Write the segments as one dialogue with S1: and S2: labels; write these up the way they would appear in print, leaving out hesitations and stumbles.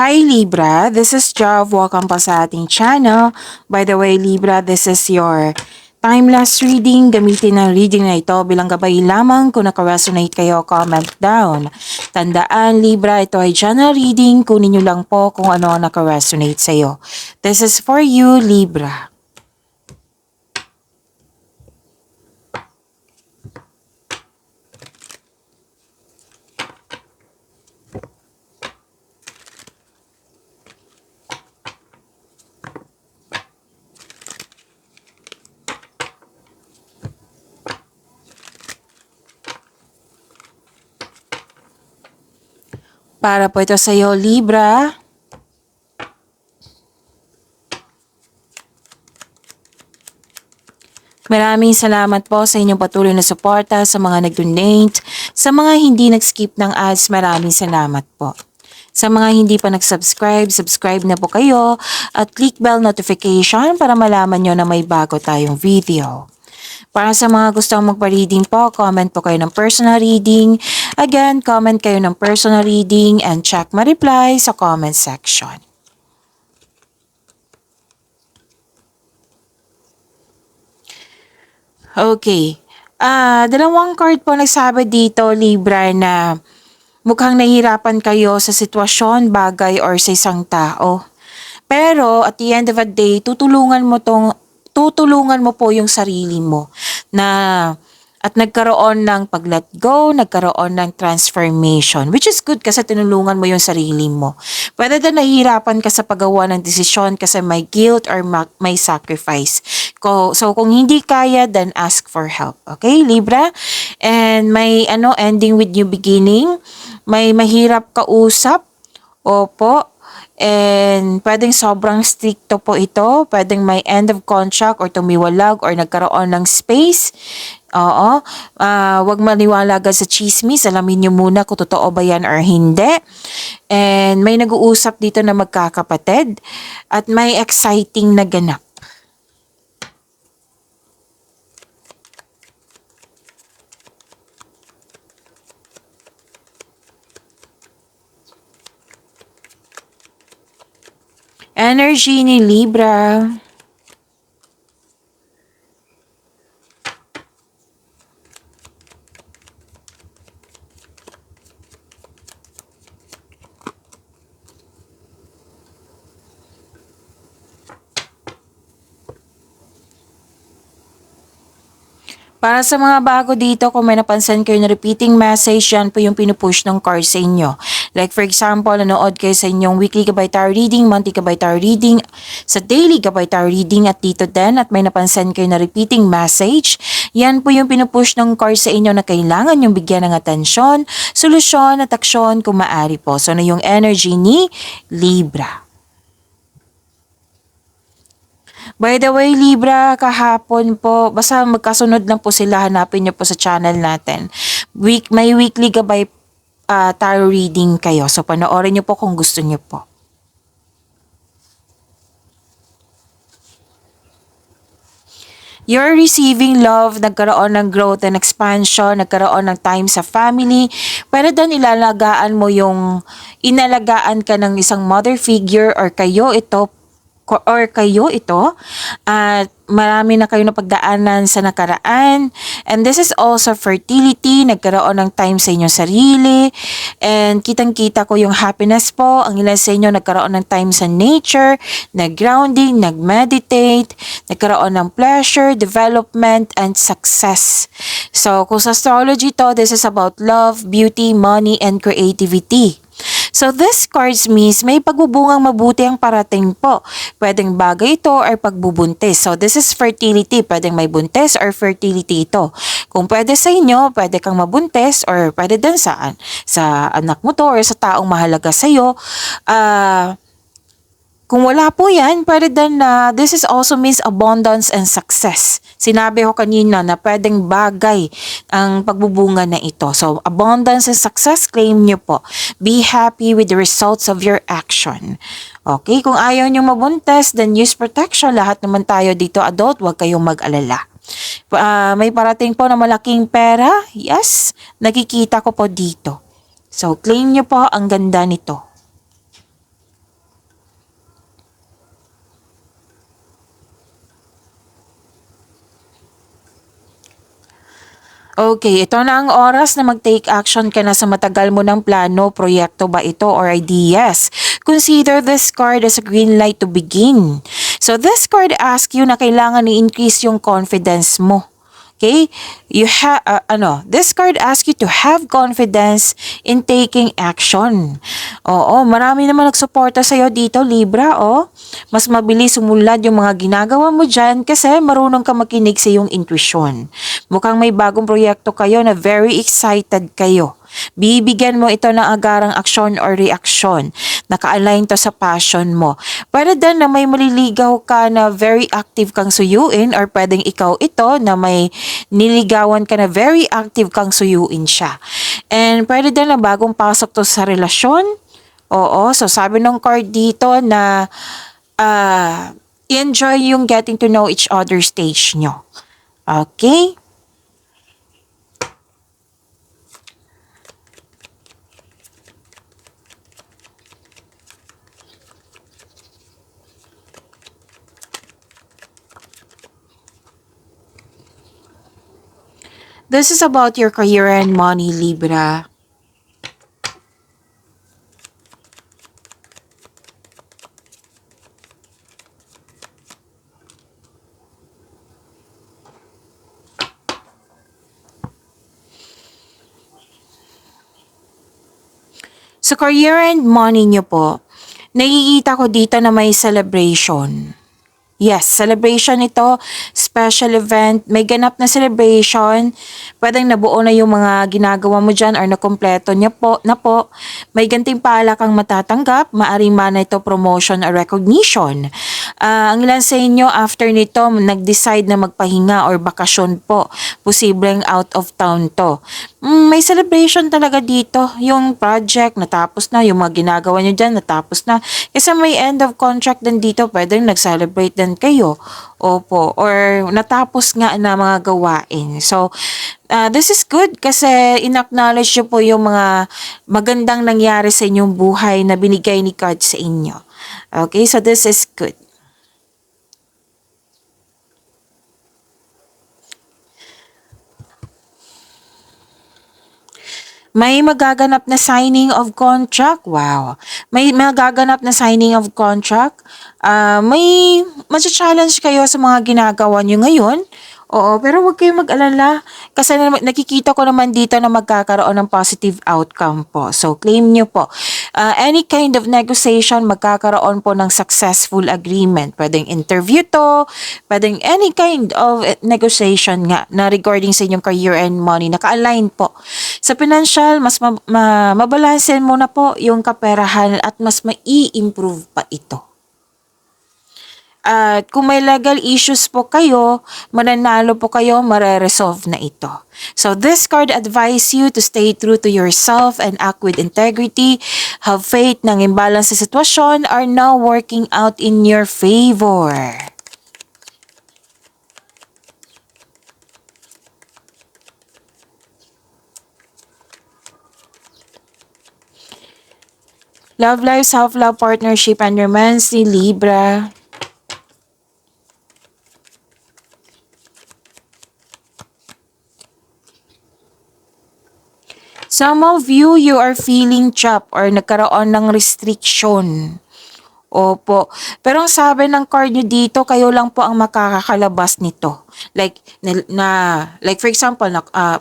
S1: Hi Libra, this is Jav. Welcome pa sa ating channel. By the way Libra, this is your timeless reading. Gamitin ang reading na ito bilang gabay lamang. Kung naka-resonate kayo, comment down. Tandaan Libra, ito ay general reading. Kunin nyo lang po kung ano ang naka-resonate sa iyo. This is for you Libra. Para po ito sa iyo, Libra. Maraming salamat po sa inyong patuloy na suporta, sa mga nag-donate, sa mga hindi nag-skip ng ads, maraming salamat po. Sa mga hindi pa nag-subscribe, subscribe na po kayo at click bell notification para malaman nyo na may bago tayong video. Para sa mga gustong magpa-reading po, comment po kayo ng personal reading. Again, comment kayo ng personal reading and check my reply sa comment section. Okay. Dalawang card po nagsabi dito, Libra, na mukhang nahihirapan kayo sa sitwasyon, bagay, or sa isang tao. Pero at the end of the day, tutulungan mo po yung sarili mo na at nagkaroon ng pag-let go, nagkaroon ng transformation, which is good kasi tinulungan mo yung sarili mo. Whether na nahihirapan ka sa paggawa ng desisyon kasi may guilt or may sacrifice. So kung hindi kaya, then ask for help. Okay, Libra? And may ending with new beginning. May mahirap kausap. Opo. And pwedeng sobrang stricto po ito. Pwedeng may end of contract or tumiwalag or nagkaroon ng space. Oo. Wag maniwala agad sa chismis. Alamin nyo muna kung totoo ba yan or hindi. And may nag-uusap dito na magkakapatid. At may exciting na ganap. Energy ni Libra. Para sa mga bago dito, kung may napansin kayo na repeating message, yan po yung pinupush ng card sa inyo. Like for example, nanood kayo sa inyong weekly gabay tarot reading, monthly gabay tarot reading, sa daily gabay tarot reading at dito din, at may napansin kayo na repeating message, yan po yung pinupush ng card sa inyo na kailangan yung bigyan ng atensyon, solusyon at aksyon kung maaari po. So na yung energy ni Libra. By the way, Libra, kahapon po, basta magkasunod lang po sila, hanapin nyo po sa channel natin. May weekly gabay tarot reading kayo. So, panoorin nyo po kung gusto nyo po. You're receiving love, nagkaroon ng growth and expansion, nagkaroon ng time sa family. Pero doon inalagaan ka ng isang mother figure or kayo ito at marami na kayo napagdaanan sa nakaraan, and this is also fertility, nagkaroon ng time sa inyong sarili, and kitang-kita ko yung happiness po. Ang ilan sa inyo nagkaroon ng time sa nature, nag-grounding, nag-meditate, nagkaroon ng pleasure, development, and success. So kung sa astrology to, this is about love, beauty, money, and creativity. So this cards means may pagbubungang mabuti ang parating po. Pwedeng bagay ito or pagbubuntis. So this is fertility. Pwedeng may buntis or fertility ito. Kung pwede sa inyo, pwede kang mabuntis or pwede din sa anak mo to or sa taong mahalaga sa iyo. Kung wala po yan, pwede din na this is also means abundance and success. Sinabi ko kanina na pwedeng bagay ang pagbubunga na ito. So, abundance and success, claim nyo po. Be happy with the results of your action. Okay, kung ayaw nyo mabuntes, then use protection. Lahat naman tayo dito adult, huwag kayong mag-alala. May parating po na malaking pera. Yes, nakikita ko po dito. So, claim nyo po, ang ganda nito. Okay, ito na ang oras na mag-take action ka na sa matagal mo ng plano, proyekto ba ito or ideas. Consider this card as a green light to begin. So this card asks you na kailangan i-increase yung confidence mo. Okay? This card asks you to have confidence in taking action. Oo, marami naman nagsuporta sa'yo dito, Libra, oh. Mas mabilis sumunlad yung mga ginagawa mo dyan kasi marunong ka makinig sa iyong intuition. Mukhang may bagong proyekto kayo na very excited kayo. Bibigyan mo ito ng agarang aksyon or reaksyon. Naka-align to sa passion mo. Pwede din na may maliligaw ka na very active kang suyuin or pwedeng ikaw ito na may niligawan ka na very active kang suyuin siya. And pwede din na bagong pasok to sa relasyon. Oo, so sabi ng card dito na enjoy yung getting to know each other stage nyo. Okay? This is about your career and money, Libra. Sa career and money nyo po, nakikita ko dito na may celebration. Yes, celebration ito, special event, may ganap na celebration, pwedeng nabuo na yung mga ginagawa mo dyan or nakompleto niya po, na po, may gantimpala kang matatanggap, maaring man ito promotion or recognition. Ang ilan sa inyo after nito, nag-decide na magpahinga or bakasyon po, posibleng out of town to. May celebration talaga dito, yung project natapos na, yung mga ginagawa nyo dyan natapos na, kasi may end of contract din dito, pwedeng nag-celebrate din kayo. Opo. Or natapos nga na mga gawain. So, this is good kasi in-acknowledge nyo po yung mga magandang nangyari sa inyong buhay na binigay ni God sa inyo. Okay, so this is good. May magaganap na signing of contract. Wow. May magaganap na signing of contract. May challenge kayo sa mga ginagawa nyo ngayon. Oo, pero huwag kayong mag-alala. Kasi nakikita ko naman dito na magkakaroon ng positive outcome po. So, claim nyo po. Any kind of negotiation, magkakaroon po ng successful agreement. Pwedeng interview to, pwedeng any kind of negotiation nga na regarding sa inyong career and money. Naka-align po. Sa financial, mas mabalansin mo na po yung kaperahan at mas mai-improve pa ito. At kung may legal issues po kayo, mananalo po kayo, mare-resolve na ito. So this card advise you to stay true to yourself and act with integrity. Have faith ng imbalance sa sitwasyon are now working out in your favor. Love life, self-love, partnership, and romance ni Libra. Some of you are feeling trapped or nagkaroon ng restriction. Opo. Pero ang sabi ng card nyo dito, kayo lang po ang makakakalabas nito. Like for example,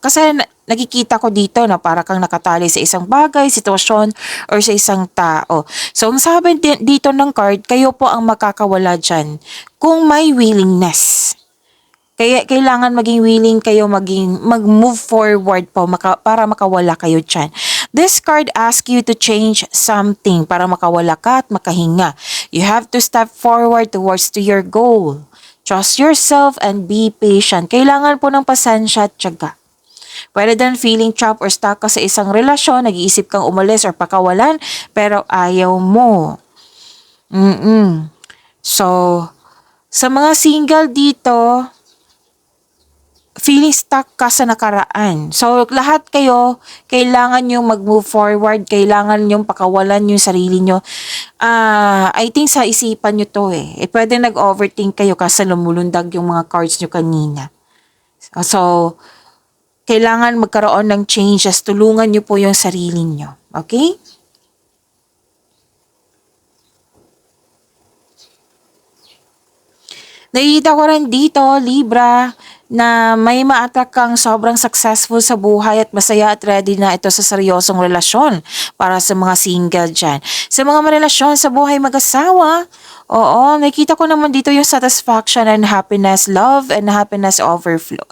S1: kasi nakikita ko dito na para kang nakatali sa isang bagay, sitwasyon, or sa isang tao. So, ang sabi dito ng card, kayo po ang makakawala dyan kung may willingness. Kaya kailangan maging willing kayo mag-move forward po para makawala kayo dyan. This card asks you to change something para makawala ka at makahinga. You have to step forward towards to your goal. Trust yourself and be patient. Kailangan po ng pasensya at tiyaga. Pwede din feeling trapped or stuck ka sa isang relasyon, nag-iisip kang umalis or pakawalan, pero ayaw mo. So, sa mga single dito, feeling stuck ka sa nakaraan. So, lahat kayo, kailangan nyo mag-move forward, kailangan nyo pakawalan yung sarili nyo. I think sa isipan nyo to pwede nag-overthink kayo kasi lumulundag yung mga cards nyo kanina. So, kailangan magkaroon ng changes. Tulungan niyo po yung sarili niyo. Okay? Nakikita ko rin dito, Libra, na may ma-attract kang sobrang successful sa buhay at masaya at ready na ito sa seryosong relasyon para sa mga single dyan. Sa mga marelasyon sa buhay mag-asawa, oo, nakikita ko naman dito yung satisfaction and happiness, love and happiness overflow.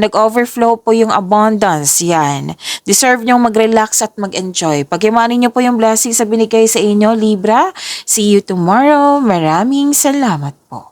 S1: Nag-overflow po yung abundance, yan. Deserve nyong mag-relax at mag-enjoy. Pag-imanin nyo po yung blessings sa binigay sa inyo, Libra. See you tomorrow. Maraming salamat po.